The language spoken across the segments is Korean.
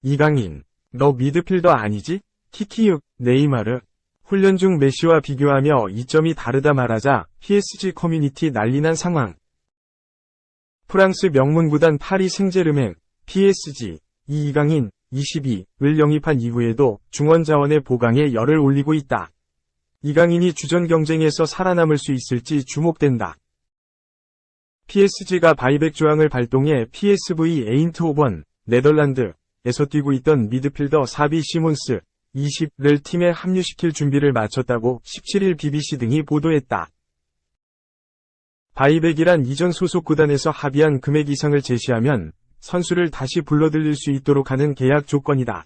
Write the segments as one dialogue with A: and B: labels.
A: 이강인, 너 미드필더 아니지? 키키윽, 네이마르. 훈련 중 메시와 비교하며 이점이 다르다 말하자 PSG 커뮤니티 난리난 상황. 프랑스 명문구단 파리 생제르맹, PSG, 이강인, 22을 영입한 이후에도 중원 자원의 보강에 열을 올리고 있다. 이강인이 주전 경쟁에서 살아남을 수 있을지 주목된다. PSG가 바이백 조항을 발동해 PSV 에인트호번, 네덜란드에서 뛰고 있던 미드필더 사비 시몬스, 20를 팀에 합류시킬 준비를 마쳤다고 17일 BBC 등이 보도했다. 바이백이란 이전 소속 구단에서 합의한 금액 이상을 제시하면 선수를 다시 불러들일 수 있도록 하는 계약 조건이다.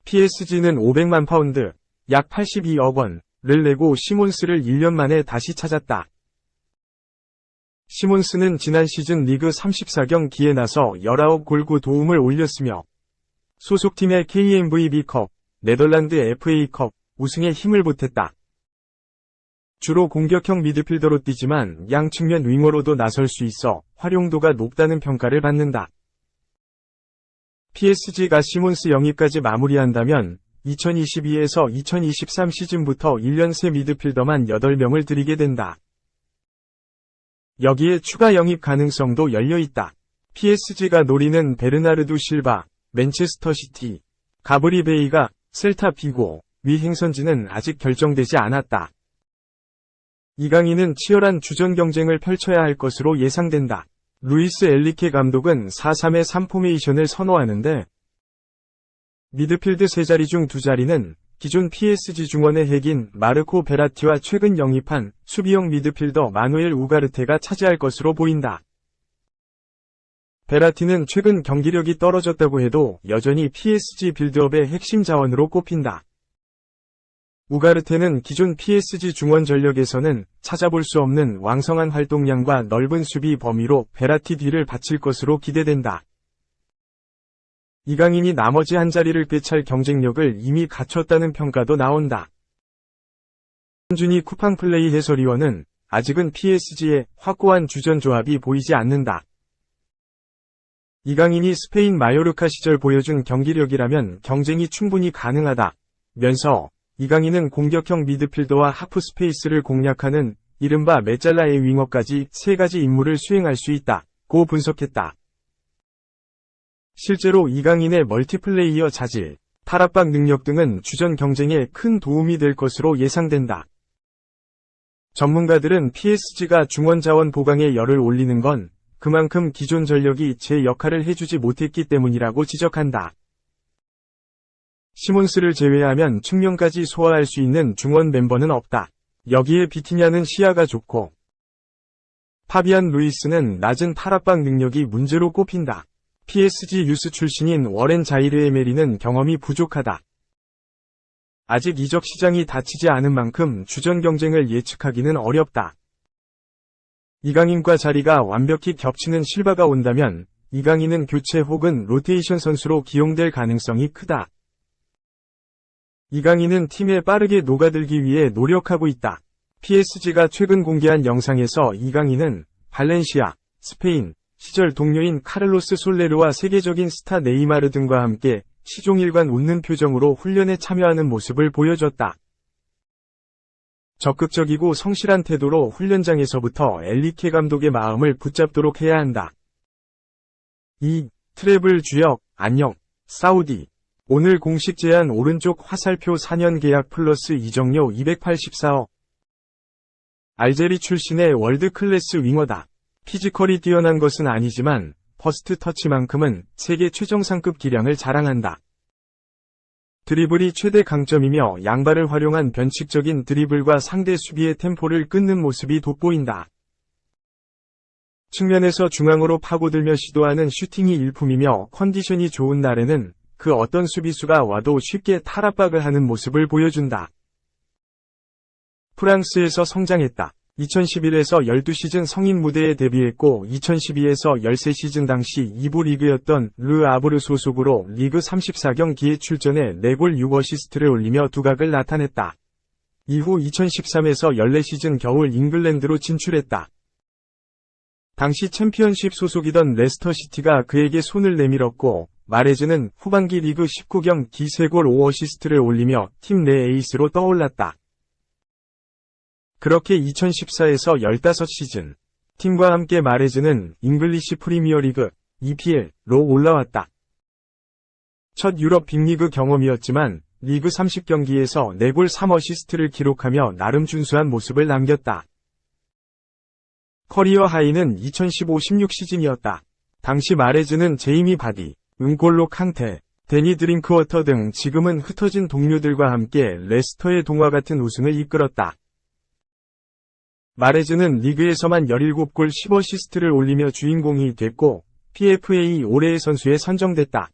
A: PSG는 500만 파운드, 약 82억 원을 내고 시몬스를 1년 만에 다시 찾았다. 시몬스는 지난 시즌 리그 34경기에 나서 19골 도움을 올렸으며 소속팀의 KNVB컵, 네덜란드 FA컵 우승에 힘을 보탰다. 주로 공격형 미드필더로 뛰지만 양 측면 윙어로도 나설 수 있어 활용도가 높다는 평가를 받는다. PSG가 시몬스 영입까지 마무리한다면 2022에서 2023 시즌부터 1년 새 미드필더만 8명을 들이게 된다. 여기에 추가 영입 가능성도 열려있다. PSG가 노리는 베르나르두 실바, 맨체스터 시티, 가브리 베이가, 셀타 비고, 위 행선지는 아직 결정되지 않았다. 이강인은 치열한 주전 경쟁을 펼쳐야 할 것으로 예상된다. 루이스 엘리케 감독은 4-3-3 포메이션을 선호하는데 미드필드 3자리 중 2자리는 기존 PSG 중원의 핵인 마르코 베라티와 최근 영입한 수비형 미드필더 마누엘 우가르테가 차지할 것으로 보인다. 베라티는 최근 경기력이 떨어졌다고 해도 여전히 PSG 빌드업의 핵심 자원으로 꼽힌다. 우가르테는 기존 PSG 중원 전력에서는 찾아볼 수 없는 왕성한 활동량과 넓은 수비 범위로 베라티 뒤를 바칠 것으로 기대된다. 이강인이 나머지 한 자리를 꿰찰 경쟁력을 이미 갖췄다는 평가도 나온다. 한준희 쿠팡플레이 해설위원은 아직은 PSG의 확고한 주전 조합이 보이지 않는다. 이강인이 스페인 마요르카 시절 보여준 경기력이라면 경쟁이 충분히 가능하다면서 이강인은 공격형 미드필더와 하프 스페이스를 공략하는 이른바 메잘라의 윙어까지 3가지 임무를 수행할 수 있다고 분석했다. 실제로 이강인의 멀티플레이어 자질, 탈압박 능력 등은 주전 경쟁에 큰 도움이 될 것으로 예상된다. 전문가들은 PSG가 중원 자원 보강에 열을 올리는 건 그만큼 기존 전력이 제 역할을 해주지 못했기 때문이라고 지적한다. 시몬스를 제외하면 측면까지 소화할 수 있는 중원 멤버는 없다. 여기에 비티냐는 시야가 좋고 파비안 루이스는 낮은 탈압박 능력이 문제로 꼽힌다. PSG 유스 출신인 워렌 자이르 에메리는 경험이 부족하다. 아직 이적 시장이 닫히지 않은 만큼 주전 경쟁을 예측하기는 어렵다. 이강인과 자리가 완벽히 겹치는 실바가 온다면 이강인은 교체 혹은 로테이션 선수로 기용될 가능성이 크다. 이강인은 팀에 빠르게 녹아들기 위해 노력하고 있다. PSG가 최근 공개한 영상에서 이강인은 발렌시아, 스페인 시절 동료인 카를로스 솔레르와 세계적인 스타 네이마르 등과 함께 시종일관 웃는 표정으로 훈련에 참여하는 모습을 보여줬다. 적극적이고 성실한 태도로 훈련장에서부터 엘리케 감독의 마음을 붙잡도록 해야 한다. 트래블 주역, 안녕, 사우디. 오늘 공식 제안 오른쪽 화살표 4년 계약 플러스 이적료 284억. 알제리 출신의 월드 클래스 윙어다. 피지컬이 뛰어난 것은 아니지만 퍼스트 터치만큼은 세계 최정상급 기량을 자랑한다. 드리블이 최대 강점이며 양발을 활용한 변칙적인 드리블과 상대 수비의 템포를 끊는 모습이 돋보인다. 측면에서 중앙으로 파고들며 시도하는 슈팅이 일품이며 컨디션이 좋은 날에는 그 어떤 수비수가 와도 쉽게 탈압박을 하는 모습을 보여준다. 프랑스에서 성장했다. 2011에서 12시즌 성인 무대에 데뷔했고 2012에서 13시즌 당시 2부 리그였던 르 아브르 소속으로 리그 34경기에 출전해 4골 6어시스트를 올리며 두각을 나타냈다. 이후 2013에서 14시즌 겨울 잉글랜드로 진출했다. 당시 챔피언십 소속이던 레스터시티가 그에게 손을 내밀었고 마레즈는 후반기 리그 19경기 3골 5어시스트를 올리며 팀 내 에이스로 떠올랐다. 그렇게 2014에서 15시즌 팀과 함께 마레즈는 잉글리시 프리미어리그 EPL로 올라왔다. 첫 유럽 빅리그 경험이었지만 리그 30경기에서 4골 3어시스트를 기록하며 나름 준수한 모습을 남겼다. 커리어 하이는 2015-16 시즌이었다. 당시 마레즈는 제이미 바디, 은골로 캉테, 데니 드링크워터 등 지금은 흩어진 동료들과 함께 레스터의 동화 같은 우승을 이끌었다. 마레즈는 리그에서만 17골 10어시스트를 올리며 주인공이 됐고 PFA 올해의 선수에 선정됐다.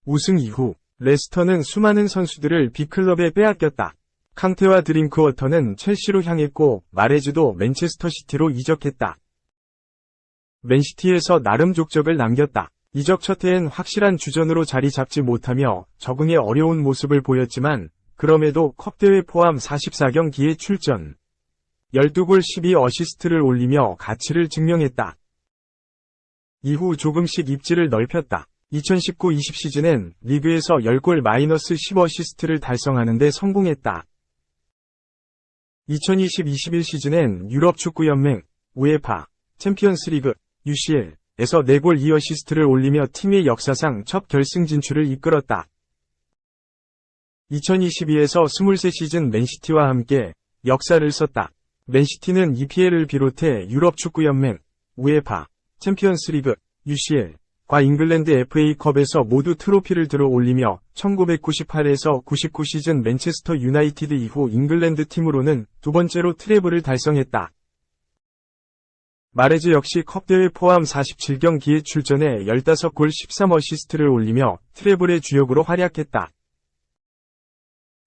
A: 우승 이후 레스터는 수많은 선수들을 B클럽에 빼앗겼다. 캉테와 드링크워터는 첼시로 향했고 마레즈도 맨체스터 시티로 이적했다. 맨시티에서 나름 족적을 남겼다. 이적 첫 해엔 확실한 주전으로 자리 잡지 못하며 적응에 어려운 모습을 보였지만 그럼에도 컵대회 포함 44경기에 출전. 12골 12어시스트를 올리며 가치를 증명했다. 이후 조금씩 입지를 넓혔다. 2019-20 시즌엔 리그에서 10골 마이너스 10어시스트를 달성하는 데 성공했다. 2020-21 시즌엔 유럽 축구연맹, 우에파, 챔피언스리그, UCL에서 4골 2어시스트를 올리며 팀의 역사상 첫 결승 진출을 이끌었다. 2022에서 23 시즌 맨시티와 함께 역사를 썼다. 맨시티는 EPL을 비롯해 유럽 축구연맹, 우에파, 챔피언스리그, UCL과 잉글랜드 FA컵에서 모두 트로피를 들어 올리며 1998에서 99 시즌 맨체스터 유나이티드 이후 잉글랜드 팀으로는 두 번째로 트래블을 달성했다. 마레즈 역시 컵대회 포함 47경기에 출전해 15골 13어시스트를 올리며 트래블의 주역으로 활약했다.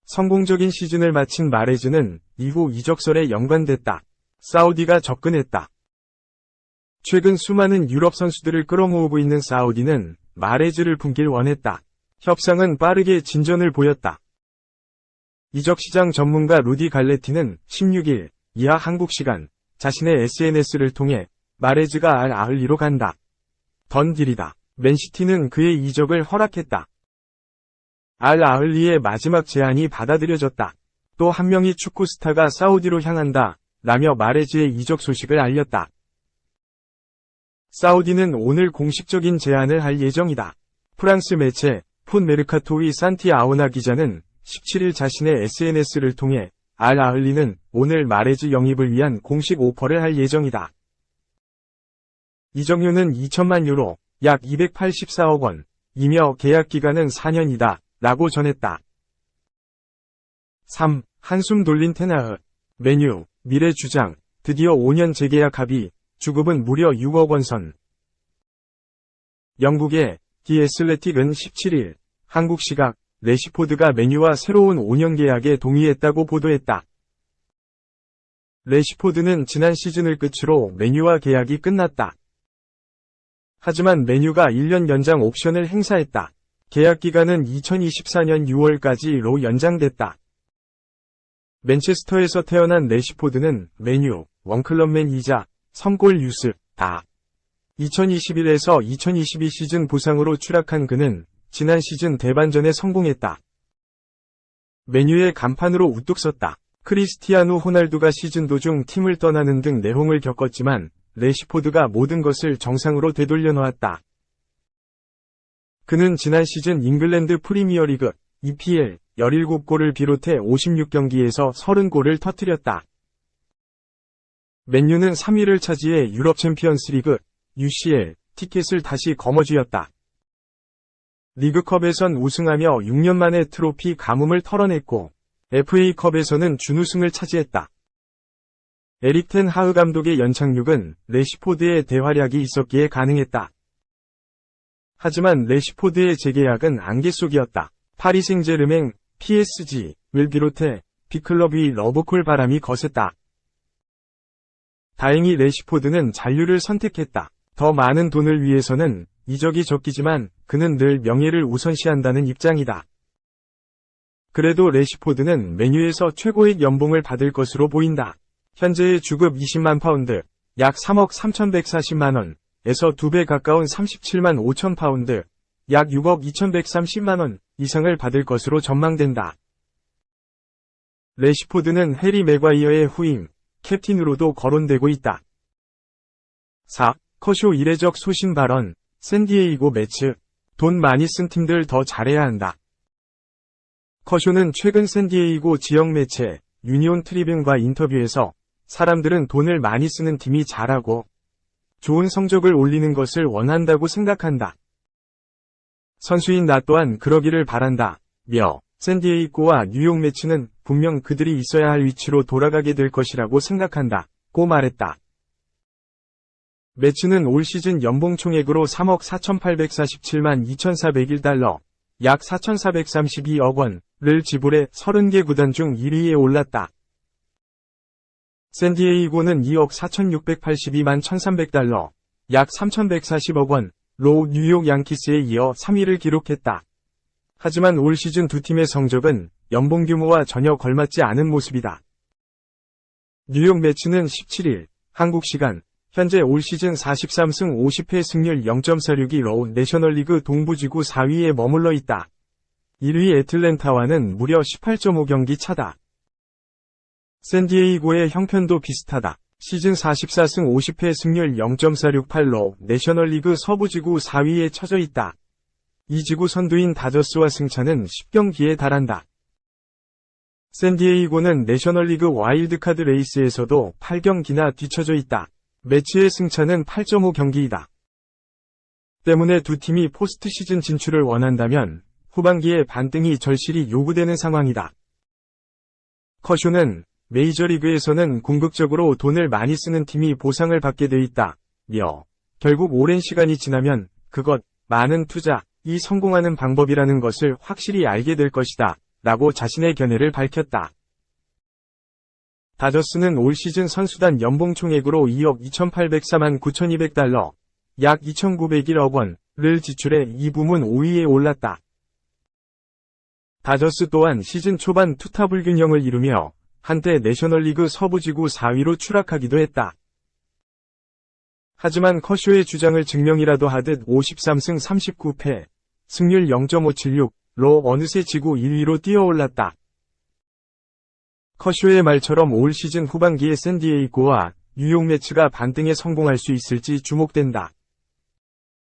A: 성공적인 시즌을 마친 마레즈는 이후 이적설에 연관됐다. 사우디가 접근했다. 최근 수많은 유럽 선수들을 끌어모으고 있는 사우디는 마레즈를 품길 원했다. 협상은 빠르게 진전을 보였다. 이적시장 전문가 루디 갈레티는 16일 이하 한국 시간 자신의 SNS를 통해 마레즈가 알 아흘리로 간다. 던 딜이다. 맨시티는 그의 이적을 허락했다. 알 아흘리의 마지막 제안이 받아들여졌다. 또 한 명의 축구 스타가 사우디로 향한다. 라며 마레즈의 이적 소식을 알렸다. 사우디는 오늘 공식적인 제안을 할 예정이다. 프랑스 매체 폰 메르카토의 산티 아오나 기자는 17일 자신의 SNS를 통해 알 아흘리는 오늘 마레즈 영입을 위한 공식 오퍼를 할 예정이다. 이적료는 2천만 유로, 약 284억 원, 이며 계약 기간은 4년이다. 라고 전했다. 3. 한숨 돌린 테나흐. 메뉴, 미래 주장, 드디어 5년 재계약 합의, 주급은 무려 6억 원 선. 영국의 디 애슬레틱은 17일, 한국 시각, 레시포드가 메뉴와 새로운 5년 계약에 동의했다고 보도했다. 레시포드는 지난 시즌을 끝으로 메뉴와 계약이 끝났다. 하지만 메뉴가 1년 연장 옵션을 행사했다. 계약 기간은 2024년 6월까지로 연장됐다. 맨체스터에서 태어난 레시포드는 메뉴, 원클럽맨이자 선골 유스, 다. 2021에서 2022 시즌 부상으로 추락한 그는 지난 시즌 대반전에 성공했다. 메뉴의 간판으로 우뚝 섰다. 크리스티아누 호날두가 시즌 도중 팀을 떠나는 등 내홍을 겪었지만 레시포드가 모든 것을 정상으로 되돌려 놓았다. 그는 지난 시즌 잉글랜드 프리미어리그 EPL 17골을 비롯해 56경기에서 30골을 터뜨렸다. 맨유는 3위를 차지해 유럽 챔피언스리그 UCL 티켓을 다시 거머쥐었다. 리그컵에선 우승하며 6년 만에 트로피 가뭄을 털어냈고 FA컵에서는 준우승을 차지했다. 에릭 텐 하흐 감독의 연착륙은 레시포드의 대활약이 있었기에 가능했다. 하지만 레시포드의 재계약은 안개 속이었다. 파리 생제르맹, PSG를 비롯해 B클럽의 러브콜 바람이 거셌다. 다행히 레시포드는 잔류를 선택했다. 더 많은 돈을 위해서는 이적이 적기지만 그는 늘 명예를 우선시한다는 입장이다. 그래도 레시포드는 맨유에서 최고의 연봉을 받을 것으로 보인다. 현재의 주급 20만 파운드, 약 3억 3,140만원에서 2배 가까운 37만 5천 파운드, 약 6억 2,130만원 이상을 받을 것으로 전망된다. 레시포드는 해리 맥과이어의 후임, 캡틴으로도 거론되고 있다. 4. 커쇼 이례적 소신 발언, 샌디에이고 매츠. 돈 많이 쓴 팀들 더 잘해야 한다. 커쇼는 최근 샌디에이고 지역 매체, 유니온 트리뷴과 인터뷰에서 사람들은 돈을 많이 쓰는 팀이 잘하고 좋은 성적을 올리는 것을 원한다고 생각한다. 선수인 나 또한 그러기를 바란다. 며 샌디에이고와 뉴욕 매츠는 분명 그들이 있어야 할 위치로 돌아가게 될 것이라고 생각한다. 고 말했다. 매츠는 올 시즌 연봉 총액으로 3억 4,847만 2,401달러, 약 4,432억 원을 지불해 30개 구단 중 1위에 올랐다. 샌디에이고는 2억 4,682만 1,300달러, 약 3,140억 원로 뉴욕 양키스에 이어 3위를 기록했다. 하지만 올 시즌 두 팀의 성적은 연봉 규모와 전혀 걸맞지 않은 모습이다. 뉴욕 매츠는 17일 한국 시간 현재 올 시즌 43승 50패 승률 0.46로 내셔널리그 동부지구 4위에 머물러 있다. 1위 애틀랜타와는 무려 18.5경기 차다. 샌디에이고의 형편도 비슷하다. 시즌 44승 50패 승률 0.468로 내셔널리그 서부지구 4위에 처져 있다. 이 지구 선두인 다저스와 승차는 10경기에 달한다. 샌디에이고는 내셔널리그 와일드카드 레이스에서도 8경기나 뒤처져 있다. 매치의 승차는 8.5경기이다. 때문에 두 팀이 포스트 시즌 진출을 원한다면 후반기에 반등이 절실히 요구되는 상황이다. 커쇼는 메이저리그에서는 궁극적으로 돈을 많이 쓰는 팀이 보상을 받게 돼 있다. 며 결국 오랜 시간이 지나면 그것, 많은 투자이 성공하는 방법이라는 것을 확실히 알게 될 것이다. 라고 자신의 견해를 밝혔다. 다저스는 올 시즌 선수단 연봉 총액으로 2억 2,804만 9,200달러, 약 2,901억 원을 지출해 이 부문 5위에 올랐다. 다저스 또한 시즌 초반 투타 불균형을 이루며 한때 내셔널리그 서부지구 4위로 추락하기도 했다. 하지만 커쇼의 주장을 증명이라도 하듯 53승 39패, 승률 0.576로 어느새 지구 1위로 뛰어올랐다. 커쇼의 말처럼 올 시즌 후반기에 샌디에이고와 뉴욕 매츠가 반등에 성공할 수 있을지 주목된다.